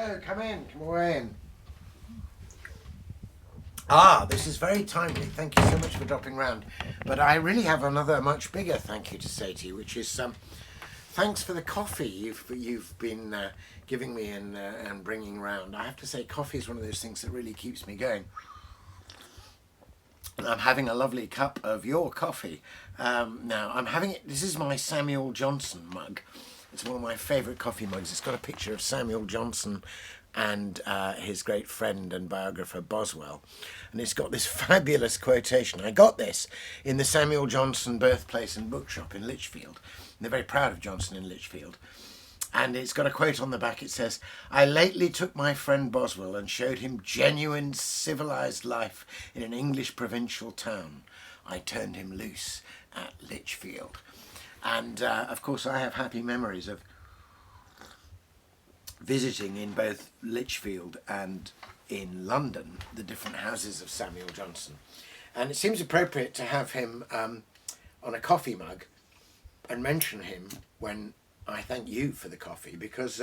Hello, come in, come away in. Ah, this is very timely. Thank you so much for dropping round. But I really have another much bigger thank you to say to you, which is thanks for the coffee you've been giving me and bringing round. I have to say, coffee is one of those things that really keeps me going. And I'm having a lovely cup of your coffee now. I'm having it. This is my Samuel Johnson mug. It's one of my favourite coffee mugs. It's got a picture of Samuel Johnson and his great friend and biographer Boswell. And it's got this fabulous quotation. I got this in the Samuel Johnson birthplace and bookshop in Lichfield. And they're very proud of Johnson in Lichfield. And it's got a quote on the back. It says, "I lately took my friend Boswell and showed him genuine civilised life in an English provincial town. I turned him loose at Lichfield." And of course I have happy memories of visiting in both Lichfield and in London the different houses of Samuel Johnson. And it seems appropriate to have him on a coffee mug and mention him when I thank you for the coffee, because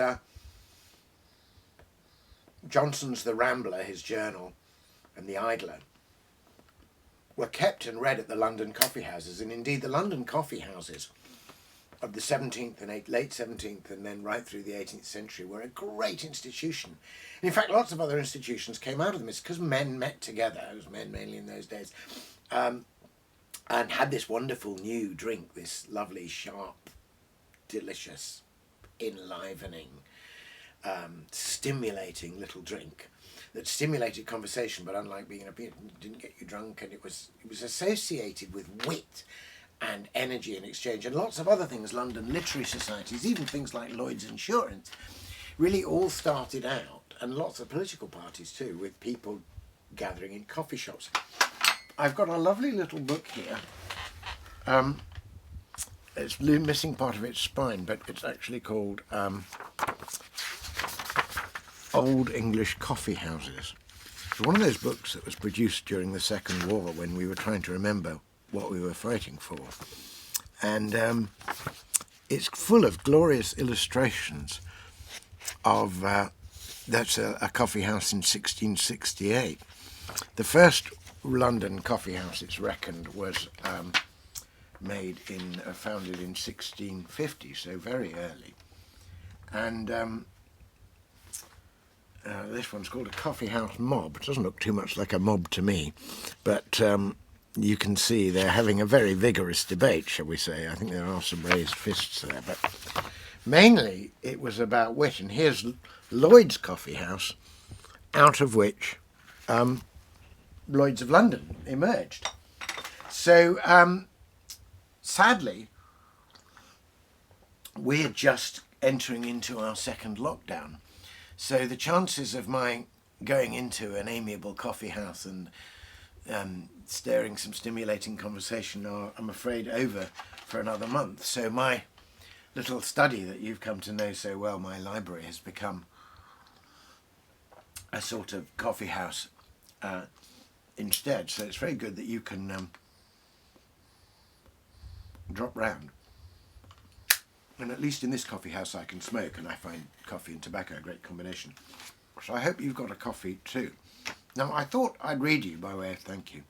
Johnson's The Rambler, his journal, and The Idler were kept and read at the London coffee houses. And indeed the London coffee houses of the 17th and late 17th and then right through the 18th century were a great institution. And in fact, lots of other institutions came out of them. It's because men met together, it was men mainly in those days, and had this wonderful new drink, this lovely, sharp, delicious, enlivening, stimulating little drink that stimulated conversation, but unlike being in a beer, didn't get you drunk, and it was associated with wit and energy and exchange, and lots of other things. London literary societies, even things like Lloyd's Insurance, really all started out, and lots of political parties too, with people gathering in coffee shops. I've got a lovely little book here. It's missing part of its spine, but it's actually called Old English Coffee Houses. It's one of those books that was produced during the Second War when we were trying to remember what we were fighting for. And it's full of glorious illustrations of, that's a coffee house in 1668. The first London coffee house, it's reckoned, was founded in 1650, so very early. And this one's called a coffee house mob. It doesn't look too much like a mob to me, but you can see they're having a very vigorous debate, shall we say. I think there are some raised fists there, but mainly it was about wit. And here's Lloyd's Coffee House, out of which Lloyd's of London emerged. So sadly, we're just entering into our second lockdown. So the chances of my going into an amiable coffee house and stirring some stimulating conversation are, I'm afraid, over for another month. So my little study that you've come to know so well, my library, has become a sort of coffee house instead. So it's very good that you can drop round. And at least in this coffee house I can smoke, and I find coffee and tobacco a great combination. So I hope you've got a coffee too. Now, I thought I'd read you, by way of thank you,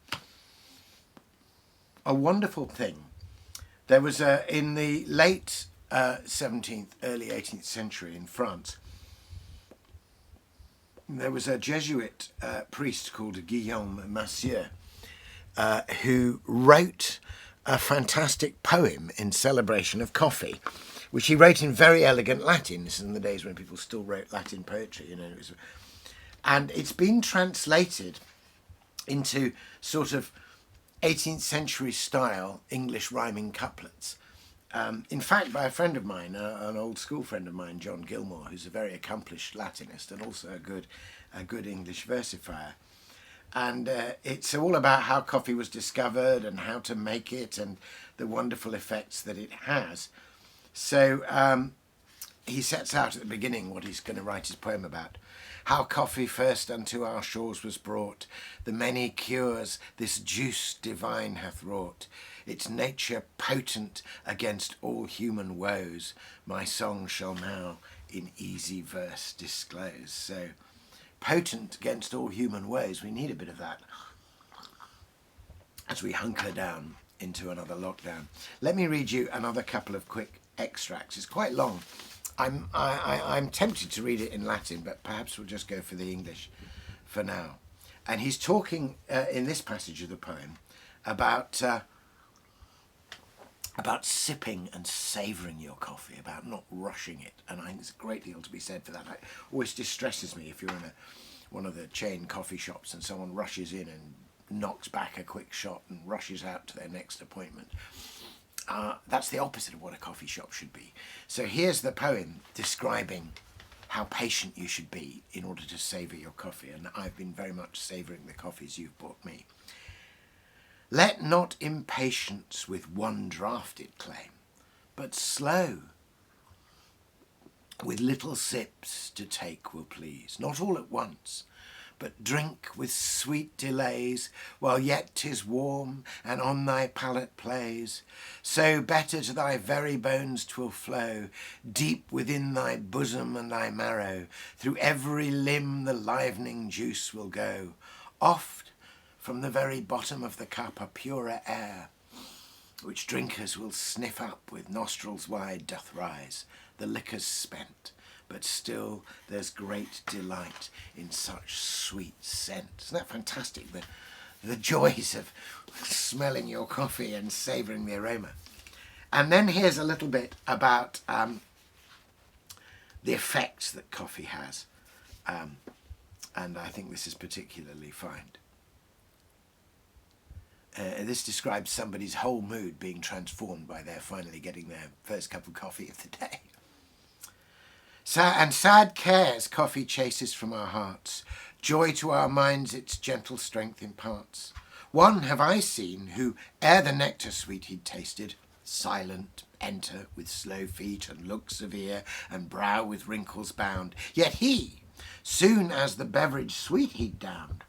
a wonderful thing. There was in the late 17th, early 18th century in France, there was a Jesuit priest called Guillaume Massieu who wrote a fantastic poem in celebration of coffee, which he wrote in very elegant Latin. This is in the days when people still wrote Latin poetry, you know. And it's been translated into sort of 18th century style English rhyming couplets. In fact, by a friend of mine, an old school friend of mine, John Gilmore, who's a very accomplished Latinist and also a good English versifier. And it's all about how coffee was discovered and how to make it and the wonderful effects that it has. So he sets out at the beginning what he's going to write his poem about. How coffee first unto our shores was brought, the many cures this juice divine hath wrought, its nature potent against all human woes, my song shall now in easy verse disclose. So, potent against all human woes, we need a bit of that as we hunker down into another lockdown. Let me read you another couple of quick extracts. It's quite long. I'm tempted to read it in Latin, but perhaps we'll just go for the English for now. And he's talking in this passage of the poem about sipping and savouring your coffee, about not rushing it. And I think there's a great deal to be said for that. It always distresses me if you're in one of the chain coffee shops and someone rushes in and knocks back a quick shot and rushes out to their next appointment. That's the opposite of what a coffee shop should be. So here's the poem describing how patient you should be in order to savour your coffee. And I've been very much savouring the coffees you've brought me. Let not impatience with one draught it claim, but slow with little sips to take will please, not all at once, but drink with sweet delays, while yet 'tis warm and on thy palate plays. So better to thy very bones 'twill flow, deep within thy bosom and thy marrow, through every limb the livening juice will go. Oft from the very bottom of the cup a purer air, which drinkers will sniff up with nostrils wide doth rise. The liquor's spent, but still there's great delight in such sweet scent. Isn't that fantastic? The joys of smelling your coffee and savouring the aroma. And then here's a little bit about the effects that coffee has. And I think this is particularly fine. This describes somebody's whole mood being transformed by their finally getting their first cup of coffee of the day. And sad cares coffee chases from our hearts, joy to our minds its gentle strength imparts. One have I seen who, ere the nectar sweet he'd tasted, silent enter with slow feet and look severe, and brow with wrinkles bound. Yet he, soon as the beverage sweet he'd downed,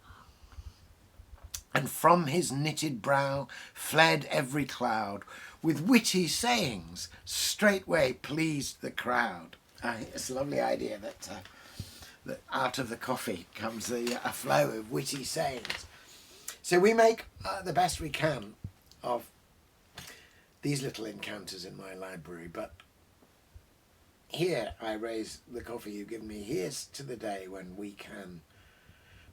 and from his knitted brow fled every cloud, with witty sayings straightway pleased the crowd. It's a lovely idea that out of the coffee comes a flow of witty sayings. So we make the best we can of these little encounters in my library, but here I raise the coffee you've given me. Here's to the day when we can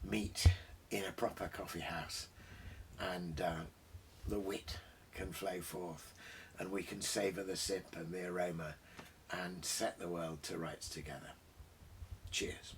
meet in a proper coffee house and the wit can flow forth and we can savour the sip and the aroma and set the world to rights together. Cheers.